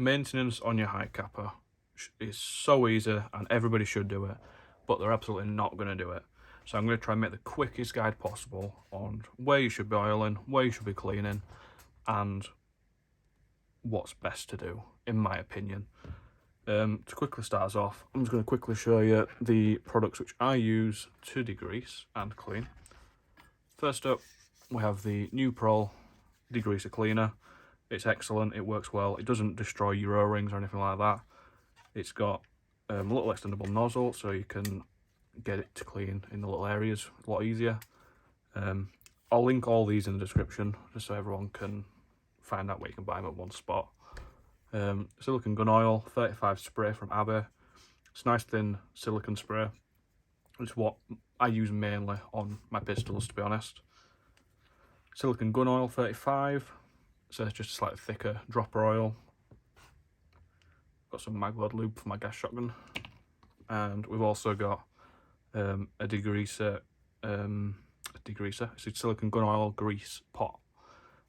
Maintenance on your high capper is so easy and everybody should do it, but they're absolutely not going to do it. So I'm going to try and make the quickest guide possible on where you should be oiling, where you should be cleaning, and what's best to do, in my opinion. To quickly start us off, I'm just going to quickly show you the products which I use to degrease and clean. First up, we have the New Pro degreaser cleaner. It's excellent, it works well, it doesn't destroy your O-rings or anything like that. It's got a little extendable nozzle so you can get it to clean in the little areas a lot easier. I'll link all these in the description just so everyone can find out where you can buy them at one spot. Silicone gun oil, 35 spray from Abbey. It's nice thin silicone spray. It's what I use mainly on my pistols, to be honest. Silicone gun oil, 35. So it's just a slightly thicker dropper oil. Got some Maglod lube for my gas shotgun. And we've also got a degreaser. It's a silicone gun oil grease pot.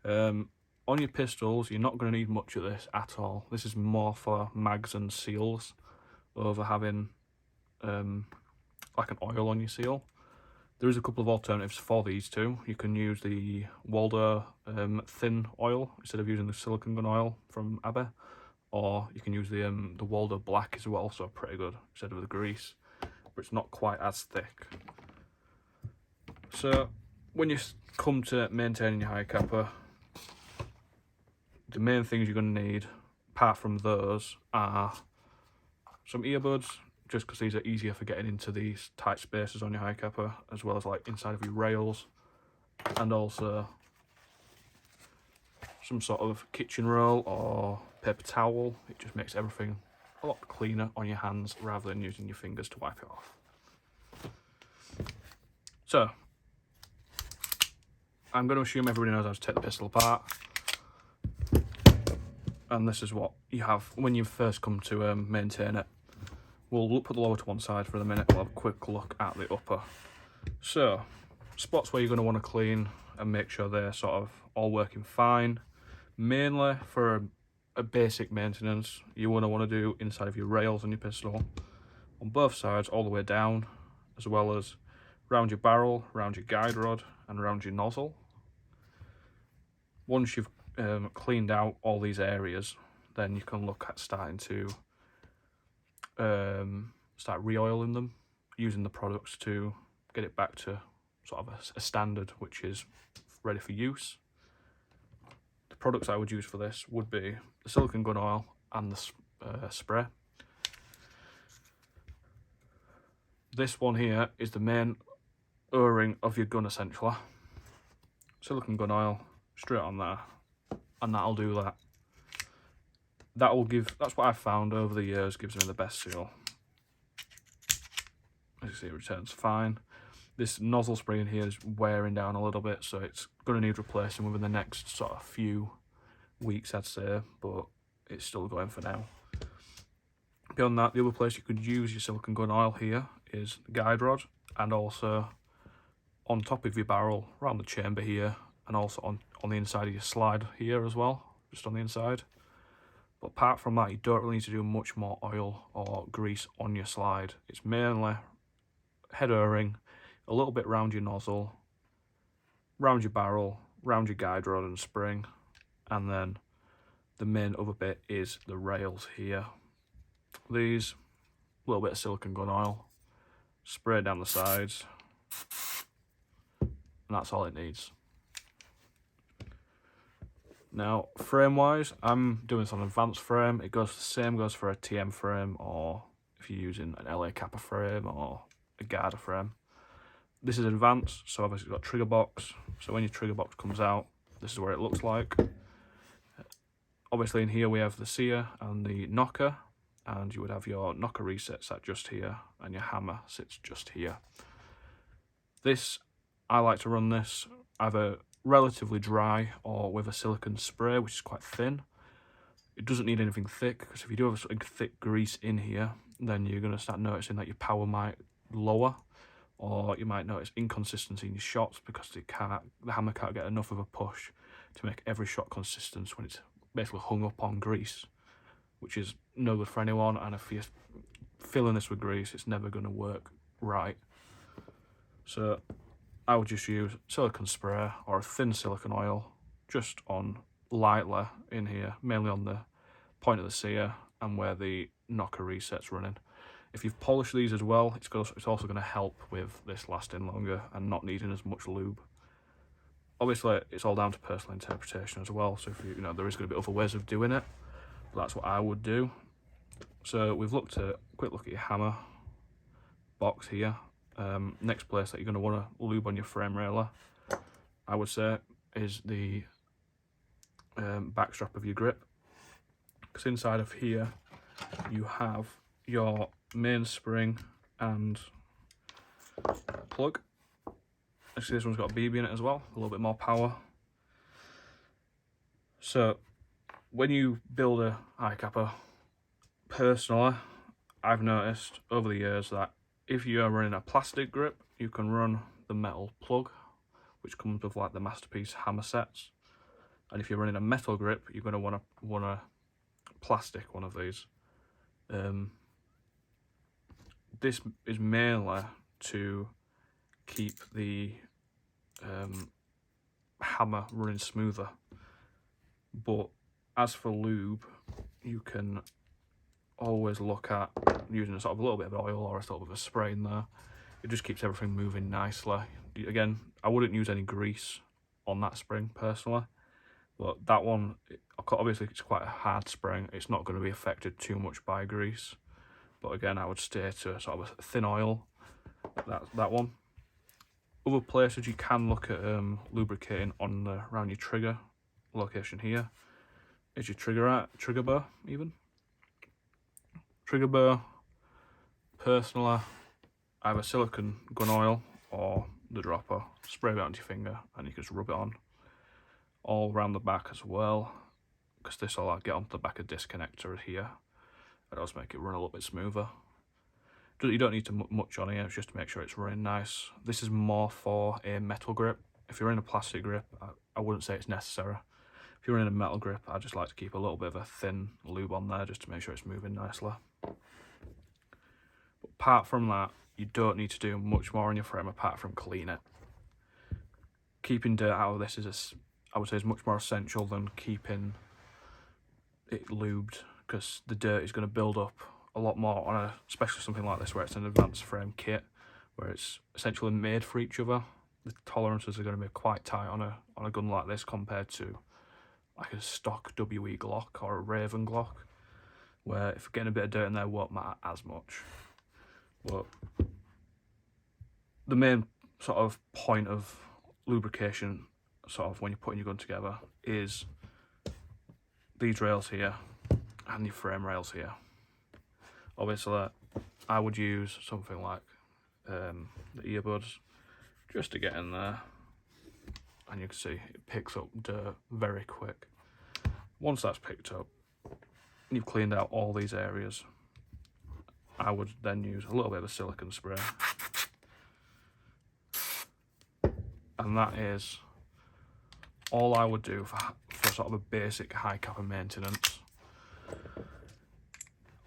On your pistols, you're not going to need much of this at all. This is more for mags and seals over having like an oil on your seal. There is a couple of alternatives for these two. You can use the Waldo thin oil instead of using the silicone gun oil from Abbey, or you can use the Waldo black as well, so pretty good instead of the grease, but it's not quite as thick. So when you come to maintaining your high capper, the main things you're going to need, apart from those, are some earbuds, just because these are easier for getting into these tight spaces on your high capper, as well as like inside of your rails, and also some sort of kitchen roll or paper towel. It just makes everything a lot cleaner on your hands rather than using your fingers to wipe it off. So I'm going to assume everybody knows how to take the pistol apart, and this is what you have when you first come to maintain it. We'll put the lower to one side for a minute. We'll have a quick look at the upper. So, spots where you're going to want to clean and make sure they're sort of all working fine. Mainly for a basic maintenance, you want to do inside of your rails on your pistol, on both sides all the way down, as well as round your barrel, round your guide rod, and around your nozzle. Once you've cleaned out all these areas, then you can look at starting to start re-oiling them, using the products to get it back to sort of a standard which is ready for use. The products I would use for this would be the silicone gun oil and the spray. This one here is the main O-ring of your gun essentially. Silicone gun oil straight on there, and that'll do that. That's what I've found over the years gives me the best seal. As you see, it returns fine. This nozzle spring in here is wearing down a little bit, so it's going to need replacing within the next sort of few weeks, I'd say, but it's still going for now. Beyond that, the other place you could use your silicone gun oil here is the guide rod, and also on top of your barrel, around the chamber here, and also on the inside of your slide here as well, just on the inside. But apart from that, you don't really need to do much more oil or grease on your slide. It's mainly head O-ring, a little bit round your nozzle, round your barrel, round your guide rod and spring, and then the main other bit is the rails here. These, a little bit of silicone gun oil, spray down the sides, and that's all it needs. Now, frame-wise, I'm doing this on an advanced frame. It goes the same goes for a TM frame, or if you're using an LA Kappa frame or a Garda frame. This is advanced, so obviously it's got a trigger box. So when your trigger box comes out, this is where it looks like. Obviously in here we have the sear and the knocker, and you would have your knocker reset sat just here, and your hammer sits just here. This, I like to run this either relatively dry or with a silicone spray, which is quite thin. It doesn't need anything thick, because if you do have something thick grease in here, then you're going to start noticing that your power might lower, or you might notice inconsistency in your shots because the hammer can't get enough of a push to make every shot consistent when it's basically hung up on grease. which is no good for anyone, and if you're filling this with grease, it's never going to work right. So I would just use silicone spray or a thin silicone oil just on lightly in here, mainly on the point of the sear and where the knocker reset's running. If you've polished these as well, it's also going to help with this lasting longer and not needing as much lube. Obviously, it's all down to personal interpretation as well, so if you know, there is going to be other ways of doing it, but that's what I would do. So we've looked at, quick look at your hammer box here. Next place that you're going to want to lube on your frame railer, I would say, is the back strap of your grip, because inside of here you have your mainspring and plug. Actually, this one's got a BB in it as well, a little bit more power. So when you build a high capper, personally, I've noticed over the years that if you are running a plastic grip, you can run the metal plug, which comes with like the Masterpiece hammer sets. And if you're running a metal grip, you're going to want a plastic one of these. This is mainly to keep the hammer running smoother. But as for lube, you can always look at using a sort of a little bit of oil or a sort of a spray in there. It just keeps everything moving nicely. Again, I wouldn't use any grease on that spring personally, but that one, obviously it's quite a hard spring, it's not going to be affected too much by grease, but again, I would stay to sort of a thin oil, that one. Other places you can look at lubricating around your trigger location here is your trigger bar even. Trigger bar, personally, either silicone gun oil or the dropper, spray it onto your finger and you can just rub it on all around the back as well, because this will get onto the back of disconnector here. It does make it run a little bit smoother. You don't need to much on here, it's just to make sure it's running nice. This is more for a metal grip. If you're in a plastic grip, I wouldn't say it's necessary. If you're in a metal grip, I just like to keep a little bit of a thin lube on there just to make sure it's moving nicely. But apart from that, you don't need to do much more on your frame apart from clean it. Keeping dirt out of this I would say is much more essential than keeping it lubed, because the dirt is going to build up a lot more on especially something like this where it's an advanced frame kit, where it's essentially made for each other. The tolerances are going to be quite tight on a gun like this compared to like a stock WE Glock or a Raven Glock, where if getting a bit of dirt in there won't matter as much. But the main sort of point of lubrication, sort of when you're putting your gun together, is these rails here and your frame rails here. Obviously, I would use something like the earbuds just to get in there, and you can see it picks up dirt very quick. Once that's picked up, you've cleaned out all these areas, I would then use a little bit of a silicone spray, and that is all I would do for sort of a basic high capper maintenance.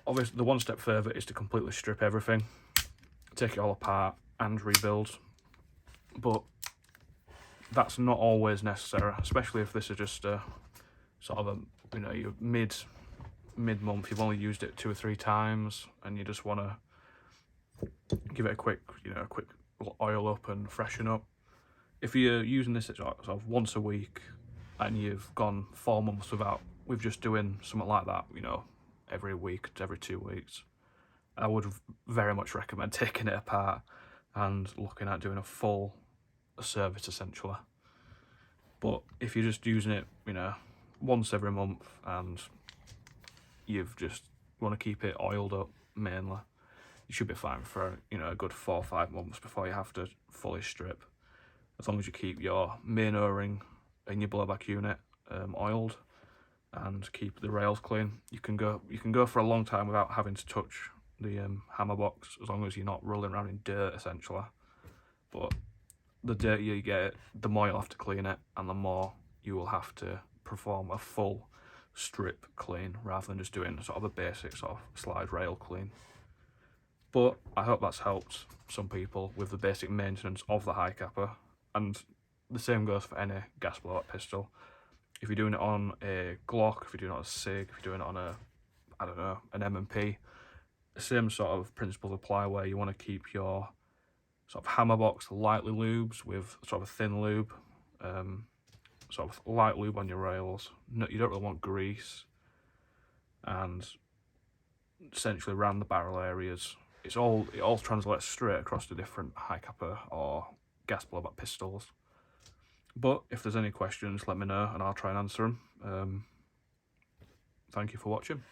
Obviously, the one step further is to completely strip everything, take it all apart and rebuild, but that's not always necessary, especially if this is just a sort of a, you're mid-month, you've only used it 2 or 3 times and you just want to give it a quick oil up and freshen up. If you're using this sort of once a week and you've gone 4 months with just doing something like that, every week to every 2 weeks, I would very much recommend taking it apart and looking at doing a full service essentially. But if you're just using it, once every month and you've just want to keep it oiled up mainly, you should be fine for a good 4 or 5 months before you have to fully strip. As long as you keep your main O-ring and your blowback unit oiled and keep the rails clean, you can go for a long time without having to touch the hammer box, as long as you're not rolling around in dirt essentially. But the dirtier you get it, the more you'll have to clean it and the more you will have to perform a full strip clean rather than just doing sort of a basic sort of slide rail clean. But I hope that's helped some people with the basic maintenance of the high capper, and the same goes for any gas blowout pistol. If you're doing it on a Glock, if you're doing it on a SIG, if you're doing it on a, I don't know, an M&P, the same sort of principles apply, where you want to keep your sort of hammer box lightly lubed with sort of a thin lube, sort of light lube on your rails. No, you don't really want grease, and essentially around the barrel areas. It all translates straight across to different high capper or gas blowback pistols. But if there's any questions, let me know and I'll try and answer them. Thank you for watching.